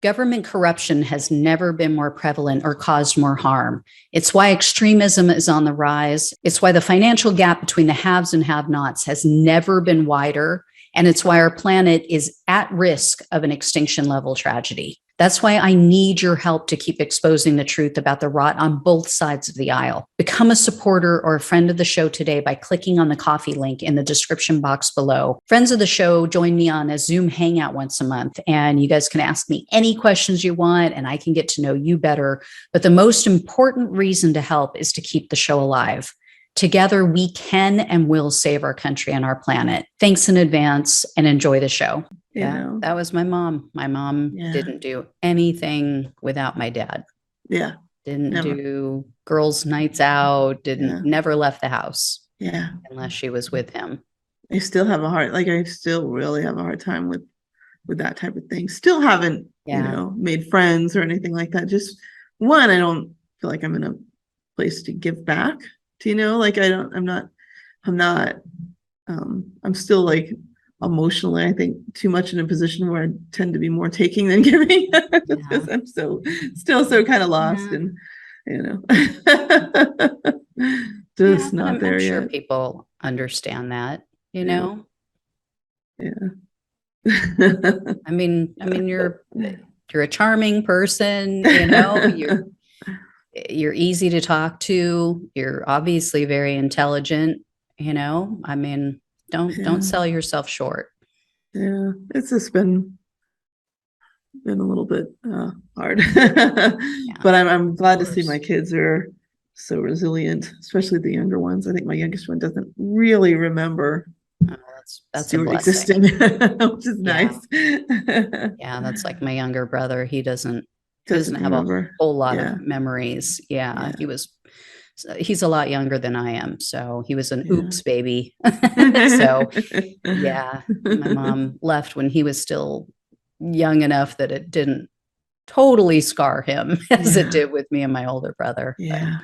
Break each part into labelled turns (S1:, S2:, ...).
S1: Government corruption has never been more prevalent or caused more harm. It's why extremism is on the rise. It's why the financial gap between the haves and have-nots has never been wider. And it's why our planet is at risk of an extinction level tragedy. That's why I need your help to keep exposing the truth about the rot on both sides of the aisle. Become a supporter or a friend of the show today by clicking on the coffee link in the description box below. Friends of the show join me on a Zoom hangout once a month, and you guys can ask me any questions you want, and I can get to know you better. But the most important reason to help is to keep the show alive. Together, we can and will save our country and our planet. Thanks in advance and enjoy the show. Yeah, that was my mom. My mom didn't do anything without my dad.
S2: Yeah.
S1: Didn't do girls' nights out, never left the house.
S2: Yeah.
S1: Unless she was with him.
S2: I still have I still really have a hard time with that type of thing. Still haven't, made friends or anything like that. Just one, I don't feel like I'm in a place to give back. I'm still like emotionally, I think, too much in a position where I tend to be more taking than giving because I'm still so kind of lost and, just not there yet.
S1: I'm sure people understand that, know?
S2: Yeah.
S1: I mean, you're a charming person, you're easy to talk to. You're obviously very intelligent, I mean, don't sell yourself short.
S2: Yeah. It's just been a little bit hard, but I'm glad to see my kids are so resilient, especially the younger ones. I think my youngest one doesn't really remember
S1: that's
S2: Stewart
S1: a blessing.
S2: existing, which is nice.
S1: Yeah, that's like my younger brother. He doesn't have a whole lot of memories. He's a lot younger than I am, so he was an oops baby. So my mom left when he was still young enough that it didn't totally scar him as it did with me and my older brother.
S2: Wow.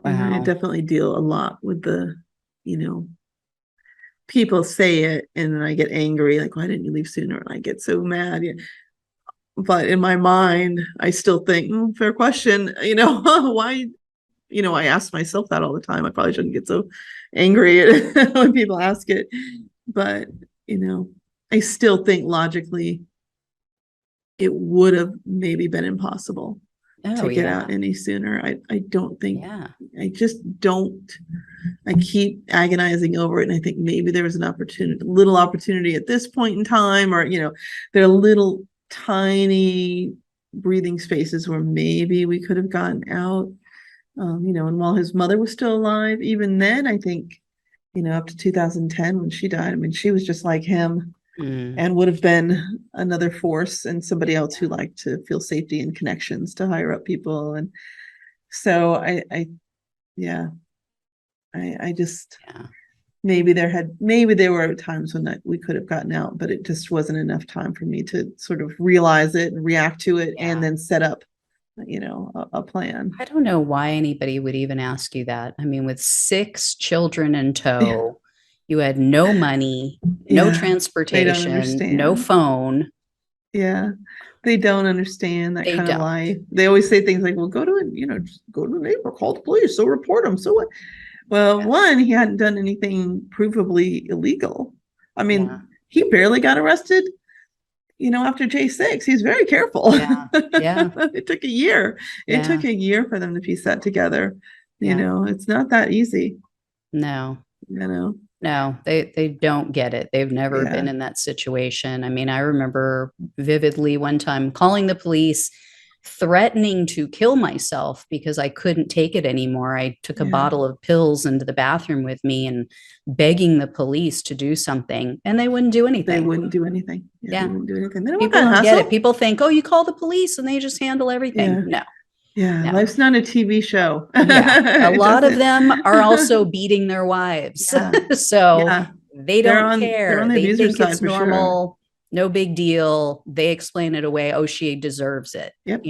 S2: I definitely deal a lot with the people say it and then I get angry, like, why didn't you leave sooner? And I get so mad. But in my mind, I still think, fair question, why, I ask myself that all the time. I probably shouldn't get so angry when people ask it. But, I still think logically it would have maybe been impossible to get out any sooner. I don't think, I just don't. I keep agonizing over it. And I think maybe there was little opportunity at this point in time, or, there are little tiny breathing spaces where maybe we could have gotten out, and while his mother was still alive, even then, I think, up to 2010 when she died, I mean, she was just like him and would have been another force and somebody else who liked to feel safety and connections to higher up people. And so I just, maybe there were times when we could have gotten out, but it just wasn't enough time for me to sort of realize it and react to it and then set up, a plan.
S1: I don't know why anybody would even ask you that. I mean, with 6 children in tow, you had no money, no transportation, no phone.
S2: Yeah. They don't understand that kind of life. They always say things like, well, go to the neighbor, call the police, so report them. So what? Well, one, he hadn't done anything provably illegal. I mean, he barely got arrested, after J6. He's very careful. It took a year. It took a year for them to piece that together. It's not that easy.
S1: No. No, they don't get it. They've never been in that situation. I mean, I remember vividly one time calling the police, threatening to kill myself because I couldn't take it anymore. I took a bottle of pills into the bathroom with me and begging the police to do something, and they wouldn't do anything.
S2: They wouldn't do anything. They wouldn't do anything.
S1: People don't get it. People think, oh, you call the police and they just handle everything. No.
S2: No. Life's not a TV show.
S1: A lot of them are also beating their wives. So they don't care. They think it's normal. Sure. No big deal. They explain it away. Oh, she deserves it.
S2: Yep.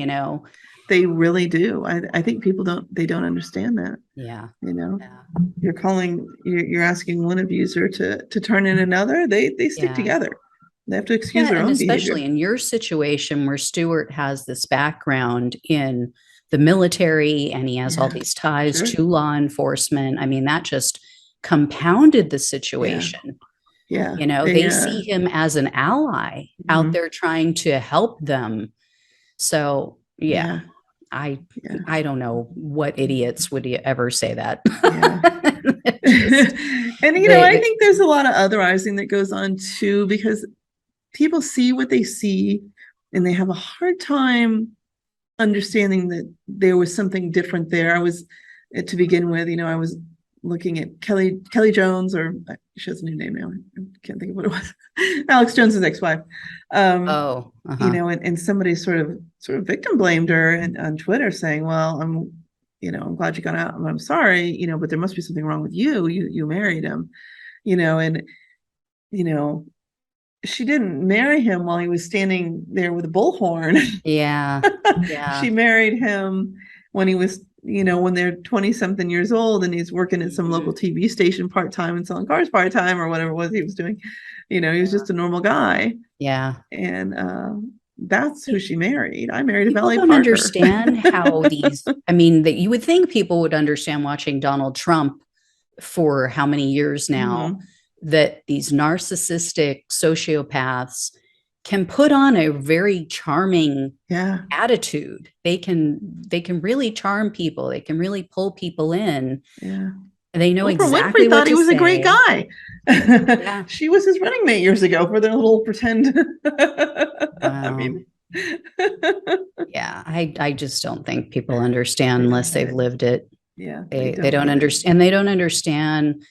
S2: They really do. I think people don't understand that.
S1: Yeah.
S2: You're asking one abuser to turn in another. They stick together. They have to excuse
S1: Yeah,
S2: their
S1: and
S2: own
S1: especially
S2: behavior.
S1: in your situation where Stewart has this background in the military and he has all
S2: Yeah,
S1: these ties
S2: sure.
S1: to law enforcement. I mean, that just compounded the
S2: Yeah,
S1: situation.
S2: yeah.
S1: You know,
S2: They
S1: they see him as an ally out
S2: mhm.
S1: there trying to help them. So, yeah,
S2: Yeah,
S1: I
S2: yeah,
S1: I don't know what idiots would ever say that.
S2: yeah.
S1: Just
S2: And I
S1: they
S2: think there's a lot of otherizing that goes on too, because people see what they see and they have a hard time understanding that there was something different there. I was to begin with, I was looking at Kelly Jones, or she has a new name now. I can't think of what it was. Alex Jones's ex-wife.
S1: oh, uh-huh.
S2: And somebody sort of victim blamed her on Twitter, saying, "Well, I'm glad you got out. I'm sorry, but there must be something wrong with you. You married him, and you know." She didn't marry him while he was standing there with a bullhorn.
S1: Yeah. Yeah.
S2: She married him when he was, when they're 20 something years old and he's working at some local
S1: Mhm.
S2: TV station part time and selling cars part time or whatever it was he was doing. He was
S1: Yeah.
S2: just a normal guy.
S1: Yeah.
S2: And that's who she married. I married a
S1: People
S2: valet
S1: don't
S2: parker.
S1: understand how these, I mean, that you would think people would understand watching Donald Trump for how many years now,
S2: Mhm.
S1: that these narcissistic sociopaths can put on a very charming
S2: Yeah.
S1: attitude. They can really charm people. They can really pull people in.
S2: Yeah.
S1: They know
S2: Oprah
S1: exactly
S2: Winfrey
S1: what
S2: thought he
S1: to
S2: was a great
S1: say.
S2: guy.
S1: Yeah.
S2: She was his running mate years ago for their little pretend. I
S1: Wow.
S2: mean,
S1: Yeah. I just don't think people understand
S2: they
S1: unless
S2: don't get
S1: they've
S2: it.
S1: lived it.
S2: Yeah, they
S1: They
S2: don't
S1: don't
S2: get it.
S1: understand. They don't understand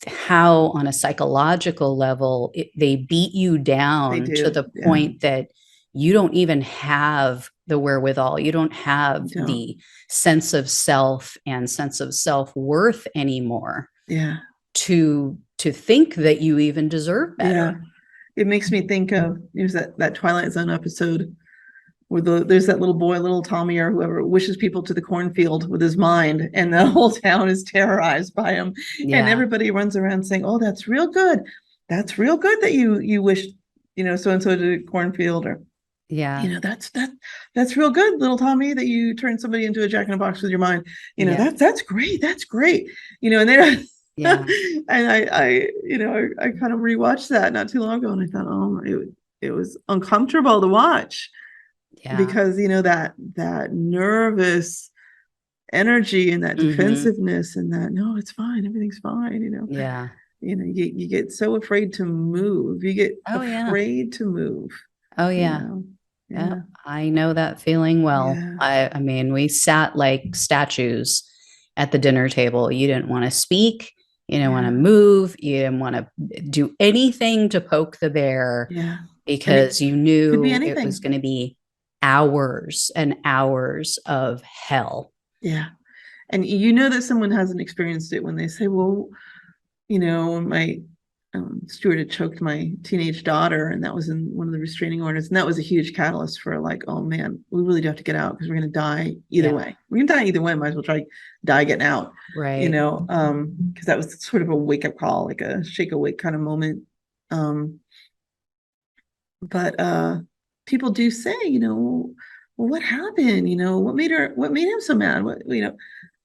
S1: how, on a psychological level, they beat you
S2: They
S1: down to
S2: do.
S1: the
S2: Yeah,
S1: point that you don't even have the wherewithal. You don't have
S2: you don't.
S1: the sense of self and sense of self-worth anymore
S2: Yeah,
S1: to think that you even deserve better.
S2: yeah. It makes me think of there's that Twilight Zone episode where there's that little boy, little Tommy or whoever, wishes people to the cornfield with his mind, and the whole town is terrorized by him, and
S1: Yeah.
S2: everybody runs around saying, "Oh, that's real good. That's real good that you wished, so and so to the cornfield," or
S1: Yeah.
S2: that's real good, little Tommy, that you turned somebody into a jack in a box with your mind.
S1: Yeah.
S2: That's great. That's great. And they're
S1: Yeah.
S2: and I kind of rewatched that not too long ago, and I thought, oh, it was uncomfortable to watch,
S1: Yeah.
S2: because that nervous energy and that
S1: Hmm.
S2: defensiveness and that, no, it's fine, everything's fine.
S1: Yeah.
S2: You get so afraid to move. You get
S1: Oh, yeah.
S2: afraid to move.
S1: Oh,
S2: You
S1: yeah.
S2: know.
S1: Yeah,
S2: Yeah.
S1: I know that feeling well.
S2: Yeah.
S1: I mean, we sat like statues at the dinner table. You didn't want to speak, you didn't want to
S2: Yeah.
S1: move, you didn't want to do anything to poke the bear
S2: Yeah. And it
S1: because you
S2: could be
S1: knew it was
S2: anything.
S1: going to be hours and hours of hell.
S2: Yeah. And that someone hasn't experienced it when they say, well, my Stewart had choked my teenage daughter, and that was in one of the restraining orders, and that was a huge catalyst for, like, oh man, we really do have to get out because we're going to die either
S1: Yeah,
S2: way. We're going to die either way. Might as well try die getting out.
S1: right.
S2: Because that was sort of a wake up call, like a shake awake kind of moment. But people do say, well, what happened? What made him so mad?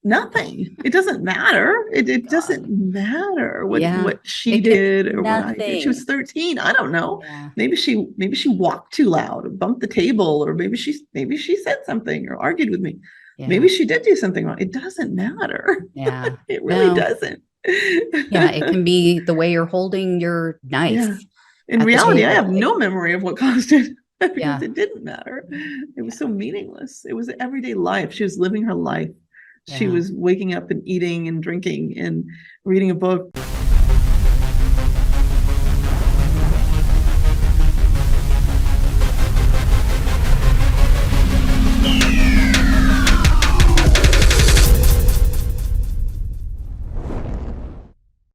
S2: Nothing. It doesn't matter. It doesn't
S1: God.
S2: matter
S1: Yeah,
S2: what she
S1: it could
S2: did or what I did. She was
S1: nothing.
S2: 13. I don't know.
S1: Yeah,
S2: Maybe she walked too loud or bumped the table, or maybe she said something or argued with me. Maybe
S1: yeah,
S2: she did do something wrong. It doesn't matter.
S1: yeah.
S2: It really
S1: No,
S2: doesn't.
S1: yeah, it can be the way you're holding your knife
S2: Yeah. In
S1: at the
S2: reality, I have
S1: table.
S2: no memory of what caused it because
S1: Yeah,
S2: it didn't matter. It was
S1: yeah,
S2: so meaningless. It was everyday life. She was living her life. She
S1: yeah.
S2: was waking up and eating and drinking and reading a book.